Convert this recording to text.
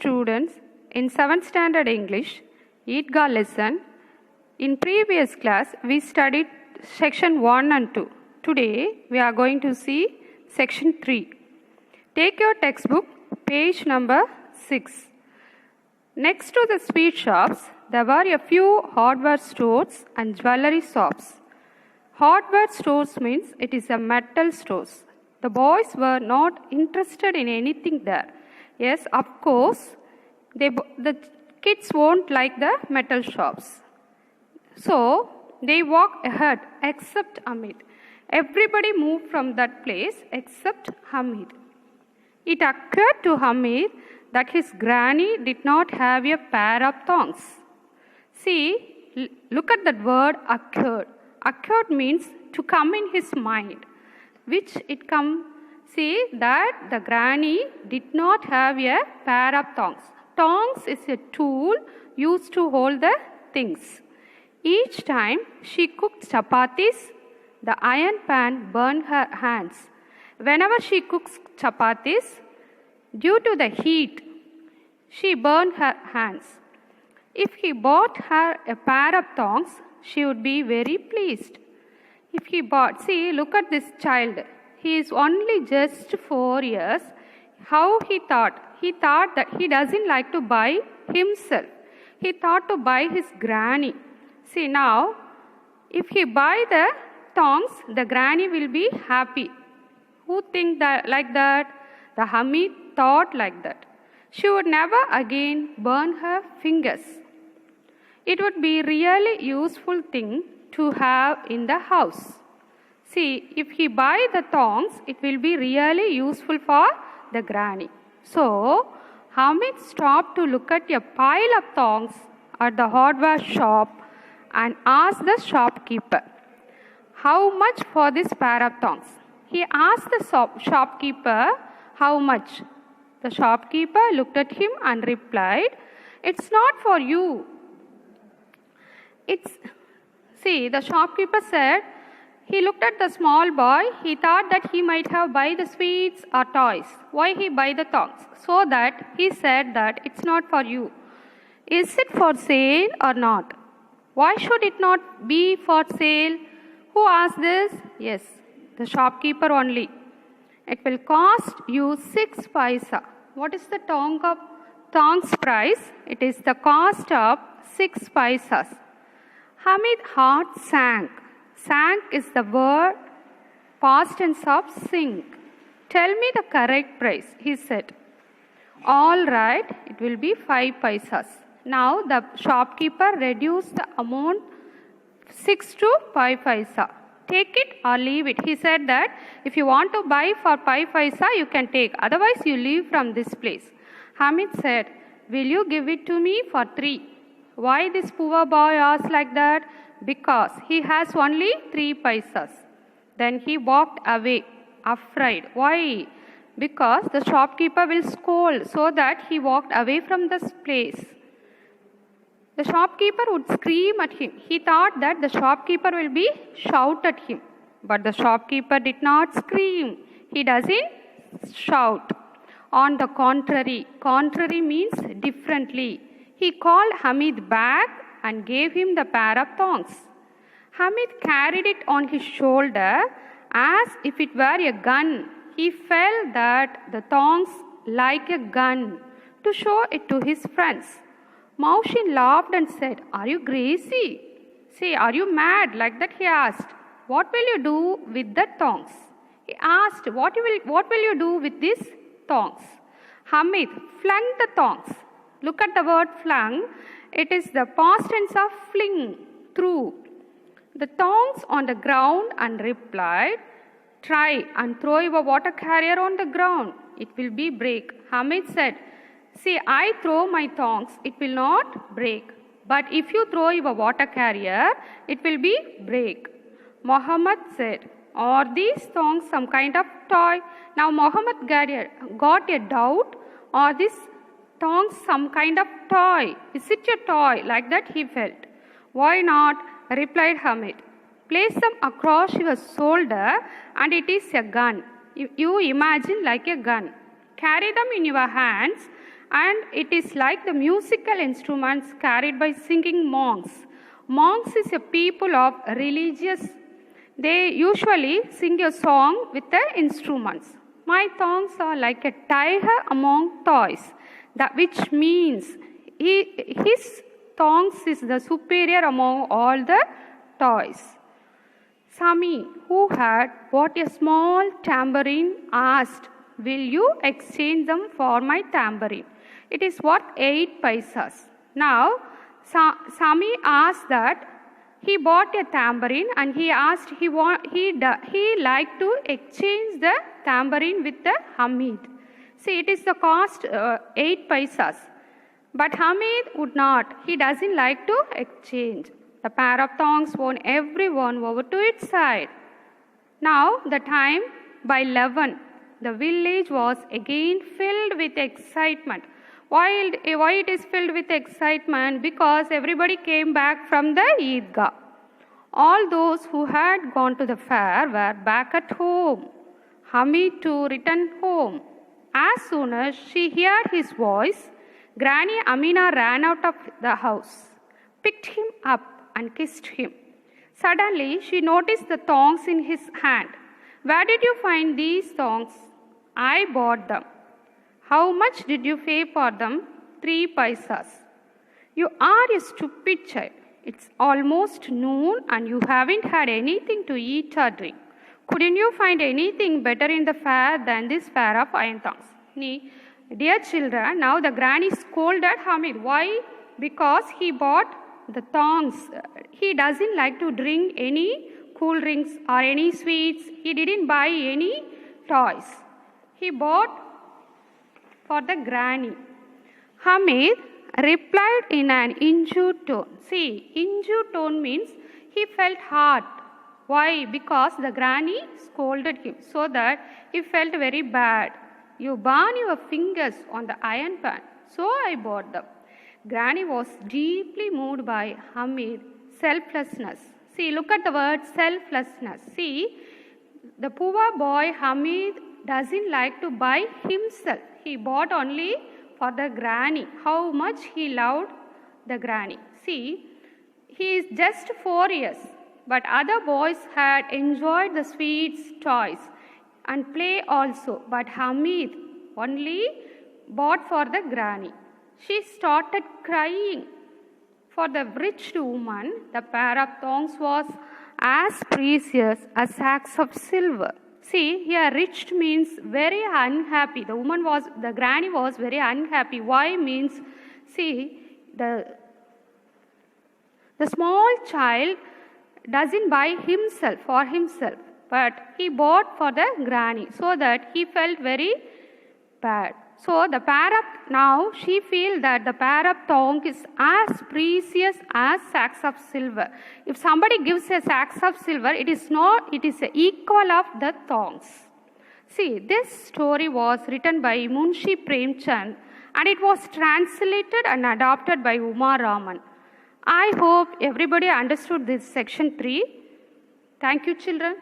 students in 7th standard English, Eidgah lesson. In previous class, we studied section 1 and 2. Today, we are going to see section 3. Take your textbook, page number 6. Next to the sweet shops, there were a few hardware stores and jewelry shops. Hardware stores means it is a metal stores. The boys were not interested in anything there. Yes, of course, the kids won't like the metal shops. So, they walked ahead except Hamid. Everybody moved from that place except Hamid. It occurred to Hamid that his granny did not have a pair of thongs. See, look at that word occurred. Occurred means to come in his mind. Which it come, see that the granny did not have a pair of tongs. Tongs is a tool used to hold the things. Each time she cooked chapatis, the iron pan burned her hands. Whenever she cooks chapatis, due to the heat, she burned her hands. If he bought her a pair of tongs, she would be very pleased. If he bought, see, look at this child. He is only just 4 years. How he thought? He thought that he doesn't like to buy himself. He thought to buy his granny. See now, if he buy the tongs, the granny will be happy. Who think that like that? The Hamid thought like that. She would never again burn her fingers. It would be really useful thing to have in the house. See, if he buy the tongs, it will be really useful for the granny. So, Hamid stopped to look at a pile of tongs at the hardware shop and asked the shopkeeper, "How much for this pair of tongs?" He asked the shopkeeper, "How much?" The shopkeeper looked at him and replied, "It's not for you. See, the shopkeeper said, he looked at the small boy. He thought that he might have buy the sweets or toys. Why he buy the tongs? So that he said that it's not for you. Is it for sale or not? Why should it not be for sale? Who asked this? Yes, the shopkeeper only. It will cost you 6 paisa. What is the tongs price? It is the cost of 6 paisas. Hamid's heart sank. Sank is the word past tense of sink. Tell me the correct price, he said. All right, it will be 5 paisas. Now the shopkeeper reduced the amount 6 to 5 paisa. Take it or leave it. He said that if you want to buy for 5 paisa, you can take. Otherwise, you leave from this place. Hamid said, "Will you give it to me for 3? Why this poor boy asked like that? Because he has only 3 paisas. Then he walked away, afraid. Why? Because the shopkeeper will scold, so that he walked away from this place. The shopkeeper would scream at him. He thought that the shopkeeper will be shout at him. But the shopkeeper did not scream. He doesn't shout. On the contrary means differently. He called Hamid back and gave him the pair of tongs. Hamid carried it on his shoulder as if it were a gun. He felt that the tongs like a gun to show it to his friends. Maushin laughed and said, "Are you crazy? Say, are you mad?" Like that he asked. "What will you do with the tongs?" He asked, What will you do with these tongs?" Hamid flung the tongs. Look at the word flung. It is the past tense of fling, threw the tongs on the ground and replied, "Try and throw your water carrier on the ground. It will be break." Hamid said, "See, I throw my tongs. It will not break. But if you throw your water carrier, it will be break." Muhammad said, "Are these tongs some kind of toy?" Now Muhammad got a doubt. Are these tongs some kind of toy? Is it a toy? Like that he felt. "Why not?" replied Hamid. "Place them across your shoulder and it is a gun. You imagine like a gun. Carry them in your hands and it is like the musical instruments carried by singing monks. Monks is a people of religious. They usually sing a song with the instruments. My thongs are like a tiger among toys, which means his thongs is the superior among all the toys. Sami, who had bought a small tambourine, asked, "Will you exchange them for my tambourine? It is worth 8 paisas." Now, Sami asked that he bought a tambourine and he asked he liked to exchange the tambourine with the Hamid. See, it is the cost 8 paisas. But Hamid would not. He doesn't like to exchange. The pair of thongs won everyone over to its side. Now, the time by 11, the village was again filled with excitement. Why it is filled with excitement? Because everybody came back from the Eidgah. All those who had gone to the fair were back at home. Hamid too returned home. As soon as she heard his voice, Granny Amina ran out of the house, picked him up and kissed him. Suddenly, she noticed the thongs in his hand. "Where did you find these thongs?" "I bought them." "How much did you pay for them?" 3 paisas. "You are a stupid child. It's almost noon and you haven't had anything to eat or drink. Couldn't you find anything better in the fair than this pair of iron thongs?" Dear children, now the granny scolded Hamid. Why? Because he bought the thongs. He doesn't like to drink any cool drinks or any sweets. He didn't buy any toys. He bought for the granny. Hamid replied in an injured tone. See, injured tone means he felt hurt. Why? Because the granny scolded him, so that he felt very bad. "You burn your fingers on the iron pan, so I bought them." Granny was deeply moved by Hamid's selflessness. See, look at the word selflessness. See, the poor boy Hamid doesn't like to buy himself. He bought only for the granny. How much he loved the granny. See, he is just 4 years, but other boys had enjoyed the sweets, toys, and play also. But Hamid only bought for the granny. She started crying. For the rich woman, the pair of thongs was as precious as sacks of silver. See, here rich means very unhappy. The granny was very unhappy. Why means, see, the small child doesn't buy himself for himself, but he bought for the granny, so that he felt very bad. So the now she feels that the pair of thongs is as precious as sacks of silver. If somebody gives a sacks of silver, it is the equal of the thongs. See, this story was written by Munshi Premchand and it was translated and adopted by Uma Raman. I hope everybody understood this section 3. Thank you, children.